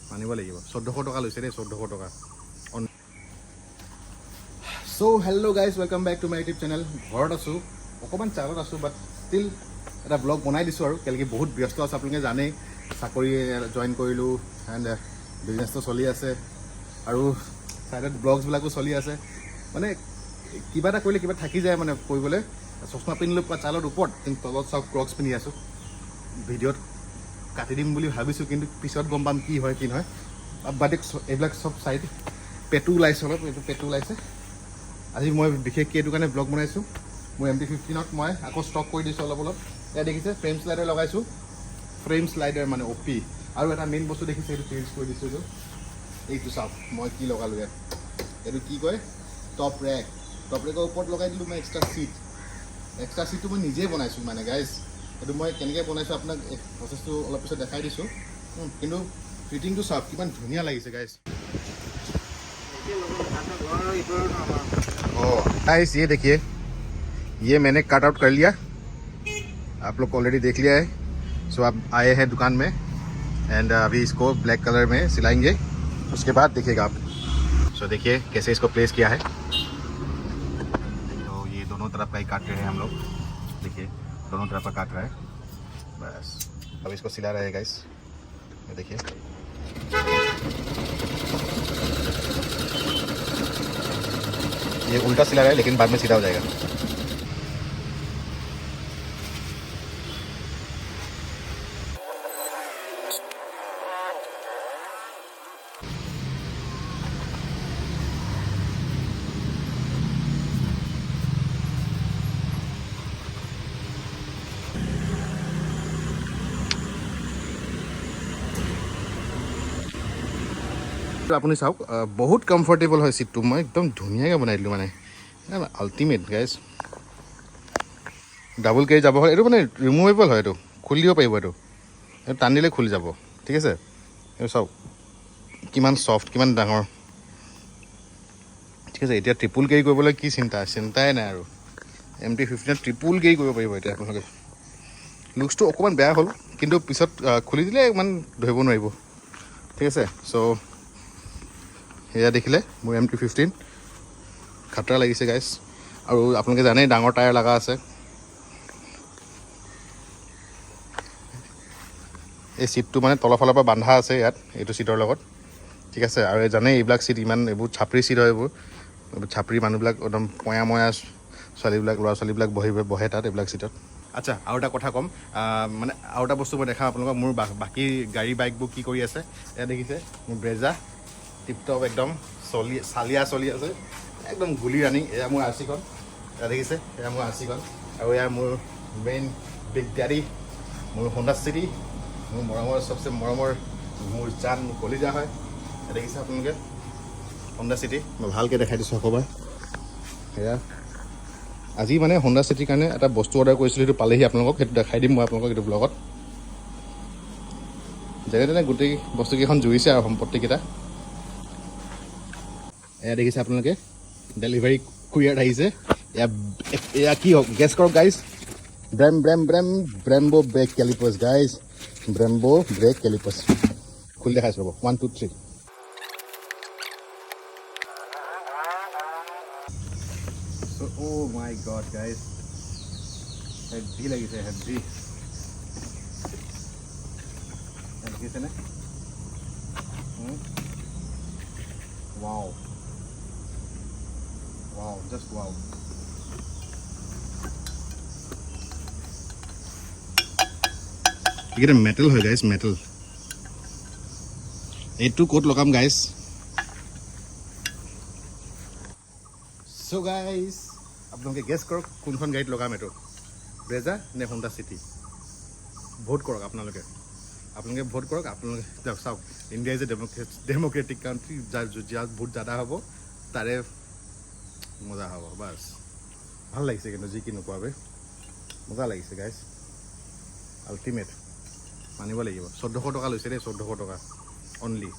মানিব লাগিব 1400 টকা লৈছে দেই 1400 টকা so hello' guys welcome back to my YouTube channel ঘৰত আছোঁ অকণমান চালত আছোঁ বাট ষ্টিল এটা ব্লগ বনাই দিছোঁ আৰু কেলেকি বহুত ব্যস্ত আছে আপোনালোকে জানেই চাকৰি জইন কৰিলোঁ এণ্ড বিজনেছটো চলি আছে আৰু ছাইডত ব্লগছবিলাকো চলি আছে মানে কিবা এটা কৰিলে কিবা থাকি যায় মানে কৰিবলৈ চশমা পিন্ধিলোঁ পুৰা চালত ওপৰত কিন্তু তলত চব ক্ৰক্স পিন্ধি আছোঁ ভিডিঅ'ত কাটি দিম বুলি ভাবিছোঁ কিন্তু পিছত গম পাম কি হয় কি নহয় বাট এইবিলাক চব চাইড পেটু ওলাইছে অলপ এইটো পেটু ওলাইছে আজি মই বিশেষকৈ এইটো কাৰণে ব্লগ বনাইছোঁ মোৰ MT-15ত মই আকৌ ষ্টক কৰি দিছোঁ অলপ এয়া দেখিছে ফ্ৰেম শ্লাইডাৰ লগাইছোঁ ফ্ৰেম শ্লাইডাৰ মানে OP আৰু এটা মেইন বস্তু দেখিছে এইটো চেঞ্জ কৰি দিছোঁ এইটো চাওক মই কি লগালোঁ ইয়াত এইটো কি কয় টপ ৰেকৰ ওপৰত লগাই দিলোঁ মই এক্সট্ৰা চিটটো মই নিজেই বনাইছোঁ মানে গাইজ এইটো মই কেনেকৈ বনাইছোঁ আপোনাক প্ৰচেছটো অলপ পিছত দেখাই দিছোঁ কিন্তু ফিটিংটো চাওক কিমান ধুনীয়া লাগিছে গাইজ गाइस ये देखिए ये मैंने कट आउट कर लिया आप लोग ऑलरेडी देख लिया है सो आप आए हैं दुकान में एंड अभी इसको ब्लैक कलर में सिलाएंगे उसके बाद देखिएगा आप सो देखिए कैसे इसको प्लेस किया है तो ये दोनों तरफ का ही काट रहे हैं हम लोग देखिए दोनों तरफ का काट रहा है बस अब इसको सिला रहे हैं गाइस ये देखिए ये उल्टा सिला रहा है लेकिन बाद में सीधा हो जाएगा আপুনি চাওক বহুত কমফৰ্টেবল হয় চিটটো মই একদম ধুনীয়াকৈ বনাই দিলোঁ মানে আল্টিমেট গাইজ ডাবল কেৰি যাব হয় এইটো মানে ৰিমুভেবল হয় এইটো খুলি দিব পাৰিব এইটো টান দিলে খুলি যাব ঠিক আছে এইটো চাওক কিমান ছফ্ট কিমান ডাঙৰ ঠিক আছে এতিয়া ট্ৰিপুল কেৰি কৰিবলৈ কি চিন্তাই নাই আৰু MT-15ত ট্ৰিপুল কেৰি কৰিব পাৰিব এতিয়া আপোনালোকে লুকছটো অকণমান বেয়া হ'ল কিন্তু পিছত খুলি দিলে ইমান ধৰিব নোৱাৰিব ঠিক আছে চ' এয়া দেখিলে মোৰ MT-15 খাতৰা লাগিছে গাইজ আৰু আপোনালোকে জানেই ডাঙৰ টায়াৰ লগা আছে এই চিটটো মানে তলৰ ফালৰ পৰা বান্ধা আছে ইয়াত এইটো চিটৰ লগত ঠিক আছে আৰু জানেই এইবিলাক চিট ইমান এইবোৰ চাপৰি চিট হয় এইবোৰ চাপৰি মানুহবিলাক একদম পয়া ময়া ছোৱালীবিলাক ল'ৰা ছোৱালীবিলাক বহে তাত এইবিলাক চিটত আচ্ছা আৰু এটা কথা ক'ম মানে আৰু এটা বস্তু মই দেখাওঁ আপোনালোকক মোৰ বাকী গাড়ী বাইকবোৰ কি কৰি আছে এয়া দেখিছে মোৰ ব্ৰেজা টিপটপ একদম চলি আছে একদম গুলি ৰানিং এয়া মোৰ RC-খন এয়া দেখিছে এয়া মোৰ RC-খন আৰু এয়া মোৰ মেইন বিগ ডেডি মোৰ হোণ্ডা চিটি মোৰ মৰমৰ চবচে মৰমৰ মোৰ জান মোৰ কলিজা হয় এয়া দেখিছে আপোনালোকে হোণ্ডা চিটি মই ভালকৈ দেখাই দিছোঁ আকৌবাৰ এয়া আজি মানে হোণ্ডা চিটিৰ কাৰণে এটা বস্তু অৰ্ডাৰ কৰিছিলোঁ সেইটো পালেহি আপোনালোকক সেইটো দেখাই দিম মই আপোনালোকক এইটো ব্লগত যেনে তেনে গোটেই বস্তুকেইখন জুৰিছে আৰু সম্পত্তিকেইটা এয়া দেখিছে আপোনালোকে ডেলিভাৰী কুৰিয়াৰ আহিছে এয়া কি হওক গেছ কৰক গাইজ ব্ৰেম্বো ব্ৰেক কেলিপাৰ্ছ গাইজ ব্ৰেম্বো ব্ৰেক কেলিপাৰ্ছ খুলি দেখাইছোঁ ৰ'ব 1 2 3 oh my god guys heavy লাগিছে হেভি দেখিছেনে wow just wow এইকেইটা মেটেল হয় গাইজ মেটেল এইটো ক'ত লগাম গাইজ চ' গাইজ আপোনালোকে গেছ কৰক কোনখন গাড়ীত লগাম এইটো ব্ৰেজা নে হোণ্ডা চিটি ভোট কৰক আপোনালোকে ভোট কৰক আপোনালোকে চাওক India is a Democratic country যাৰ ভোট জাদা হ'ব তাৰে মজা হ'ব বাছ ভাল লাগিছে কিন্তু যি কি নোকোৱাবে মজা লাগিছে গাইজ আল্টিমেট মানিব লাগিব 1400 টকা লৈছে দেই 1400 টকা অনলি